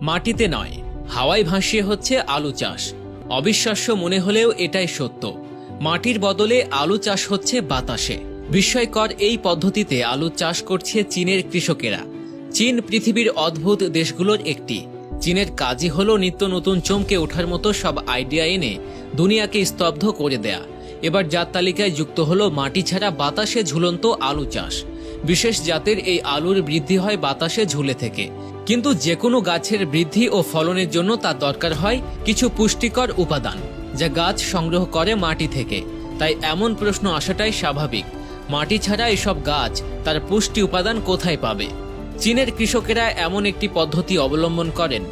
মাটিতে নয়, হাওয়ায় ভাসিয়ে হচ্ছে আলু চাষ। অবিশ্বাস্য মনে হলেও এটাই সত্য। মাটির বদলে আলু চাষ হচ্ছে বাতাসে। বিস্ময়কর এই পদ্ধতিতে আলু চাষ করছে চীনের কৃষকেরা। চীন পৃথিবীর অদ্ভুত দেশগুলোর একটি। চীনের কাজই হলো নিত্য নতুন চমকে ওঠার মতো সব আইডিয়া এনে দুনিয়াকে স্তব্ধ করে দেয়া। এবার যার তালিকায় যুক্ত হলো মাটি ছাড়া বাতাসে ঝুলন্ত আলু চাষ। বিশেষ জাতের এই আলুর বৃদ্ধি হয় বাতাসে ঝুলে থেকে। কিন্তু যে কোনো গাছের বৃদ্ধি ও ফলনের জন্য তার দরকার হয় কিছু পুষ্টিকর উপাদান, যা গাছ সংগ্রহ করে মাটি থেকে। তাই এমন প্রশ্ন আসাটাই স্বাভাবিক, মাটি ছাড়া এসব গাছ তার পুষ্টি উপাদান কোথায় পাবে? চীনের কৃষকেরা এমন একটি পদ্ধতি অবলম্বন করেন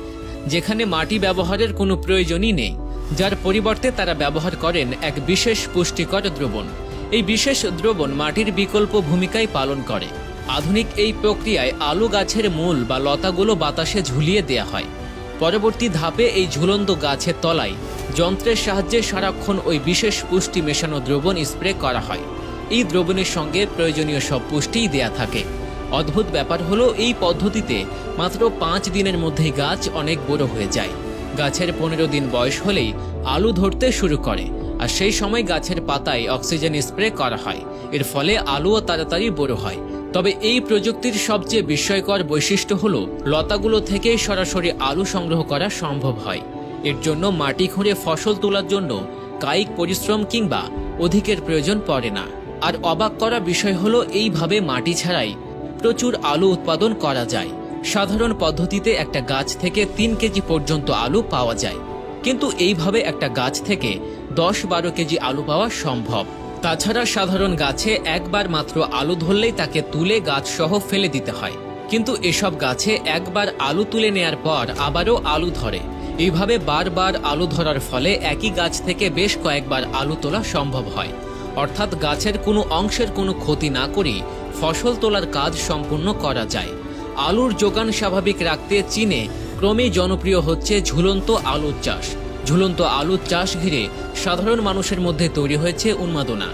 যেখানে মাটি ব্যবহারের কোনো প্রয়োজনই নেই, যার পরিবর্তে তারা ব্যবহার করেন এক বিশেষ পুষ্টিকর দ্রবণ। এই বিশেষ দ্রবণ মাটির বিকল্প ভূমিকায় পালন করে। আধুনিক এই প্রক্রিয়ায় আলু গাছের মূল বা লতাগুলো বাতাসে ঝুলিয়ে দেয়া হয়। পরবর্তী ধাপে এই ঝুলন্ত গাছের তলায় যন্ত্রের সাহায্যে সারাক্ষণ ওই বিশেষ পুষ্টি মেশানো দ্রবণ স্প্রে করা হয়। এই দ্রবণের সঙ্গে প্রয়োজনীয় সব পুষ্টিই দেয়া থাকে। অদ্ভুত ব্যাপার হলো এই পদ্ধতিতে মাত্র 5 দিনের মধ্যেই গাছ অনেক বড় হয়ে যায়। গাছের 15 দিন বয়স হলেই আলু ধরতে শুরু করে, আর সেই সময় গাছের পাতায় অক্সিজেন স্প্রে করা হয়। এর ফলে আলুও তাড়াতাড়ি বড় হয়। তবে এই প্রযুক্তির সবচেয়ে বিস্ময়কর বৈশিষ্ট্য হলো লতাগুলো থেকে সরাসরি আলু সংগ্রহ করা সম্ভব হয়। এর জন্য মাটি খুঁড়ে ফসল তোলার জন্য কায়িক পরিশ্রম কিংবা অধিকের প্রয়োজন পড়ে না। আর অবাক করা বিষয় হলো এইভাবে মাটি ছাড়াই প্রচুর আলু উৎপাদন করা যায়। সাধারণ পদ্ধতিতে একটা গাছ থেকে 3 কেজি পর্যন্ত আলু পাওয়া যায়, কিন্তু এইভাবে একটা গাছ থেকে 10-12 কেজি আলু পাওয়া সম্ভব। তাছাড়া সাধারণ গাছে একবার মাত্র আলু ধরলেই তাকে তুলে গাছ সহ ফেলে দিতে হয়, কিন্তু এসব গাছে একবার আলু তুলে নেয়ার পর আবারও আলু ধরে। এইভাবে বারবার আলু ধরার ফলে একই গাছ থেকে বেশ কয়েকবার আলু তোলা সম্ভব হয়। অর্থাৎ গাছের কোনো অংশের কোনো ক্ষতি না করেই ফসল তোলার কাজ সম্পূর্ণ করা যায়। আলুর যোগান স্বাভাবিক রাখতে চীনে ক্রমেই জনপ্রিয় হচ্ছে ঝুলন্ত আলুর চাষ। ঝুলন্ত আলুর চাষ ঘিরে সাধারণ মানুষের মধ্যে তৈরি হয়েছে উন্মাদনা।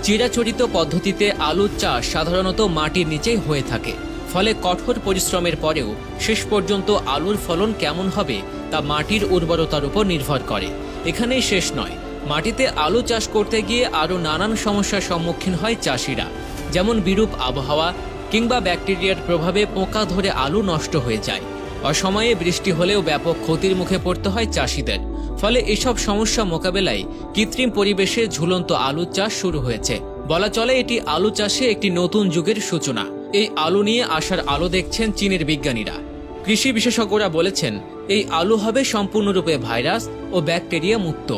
চিরাচরিত পদ্ধতিতে আলুর চাষ সাধারণত মাটির নিচেই হয়ে থাকে, ফলে কঠোর পরিশ্রমের পরেও শেষ পর্যন্ত আলুর ফলন কেমন হবে তা মাটির উর্বরতার উপর নির্ভর করে। এখানেই শেষ নয়, মাটিতে আলু চাষ করতে গিয়ে আরও নানান সমস্যার সম্মুখীন হয় চাষিরা, যেমন বিরূপ আবহাওয়া কিংবা ব্যাকটেরিয়ার প্রভাবে পোকা ধরে আলু নষ্ট হয়ে যায়। অসময়ে বৃষ্টি হলেও ব্যাপক ক্ষতির মুখে পড়তে হয় চাষিদের। ফলে এসব সমস্যা মোকাবেলায় কৃত্রিম পরিবেশে ঝুলন্ত আলু চাষ শুরু হয়েছে। বলা চলে এটি আলু চাষে একটি নতুন যুগের সূচনা। এই আলু নিয়ে আসার আলো দেখছেন চীনের বিজ্ঞানীরা। কৃষি বিশেষজ্ঞরা বলেছেন এই আলু হবে সম্পূর্ণরূপে ভাইরাস ও ব্যাকটেরিয়া মুক্ত।